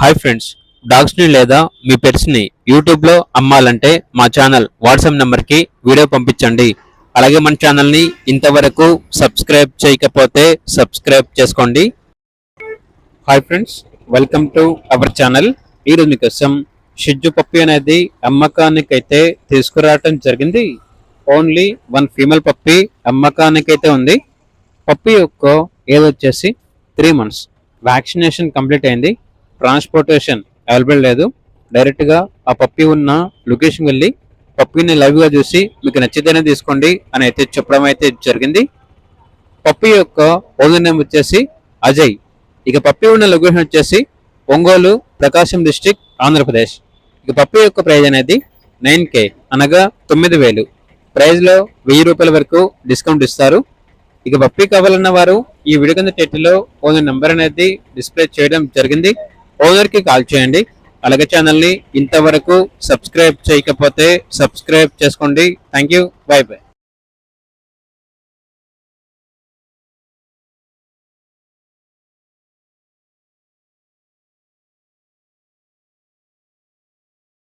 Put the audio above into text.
Hi friends, డాగ్స్ని లేదా మీ పెట్స్ని యూట్యూబ్లో అమ్మాలంటే మా ఛానల్ వాట్సాప్ నెంబర్కి వీడియో పంపించండి. అలాగే మన ఛానల్ని ఇంతవరకు సబ్స్క్రైబ్ చేయకపోతే సబ్స్క్రైబ్ చేసుకోండి. Hi friends, welcome to our channel. ఈరోజు మీకోసం షిజ్జు పప్పి అనేది అమ్మకానికైతే తీసుకురావటం జరిగింది. ఓన్లీ వన్ ఫీమేల్ పప్పి అమ్మకానికైతే ఉంది. పప్పి యొక్క ఏజ్ వచ్చేసి 3 months. వ్యాక్సినేషన్ కంప్లీట్ అయింది. ట్రాన్స్పోర్టేషన్ అవైలబుల్ లేదు. డైరెక్ట్గా ఆ పప్పి ఉన్న లొకేషన్ వెళ్ళి పప్పిని లైవ్గా చూసి మీకు నచ్చితేనే తీసుకోండి అని అయితే చెప్పడం అయితే జరిగింది. పప్పి యొక్క ఓనర్ నేమ్ వచ్చేసి అజయ్. ఇక పప్పి ఉన్న లొకేషన్ వచ్చేసి ఒంగోలు, ప్రకాశం డిస్టిక్, ఆంధ్రప్రదేశ్. ఇక పప్పి యొక్క ప్రైజ్ అనేది 9K అనగా 9,000. ప్రైజ్లో 1000 రూపాయల వరకు డిస్కౌంట్ ఇస్తారు. ఇక పప్పి కావాలన్న వారు ఈ వీడియో కింద టైటిల్లో ఓనర్ నెంబర్ అనేది డిస్ప్లే చేయడం జరిగింది. ఓనర్కి కాల్ చేయండి. అలాగే ఛానల్ని ఇంతవరకు సబ్స్క్రైబ్ చేయకపోతే సబ్స్క్రైబ్ చేసుకోండి. Thank you, by by.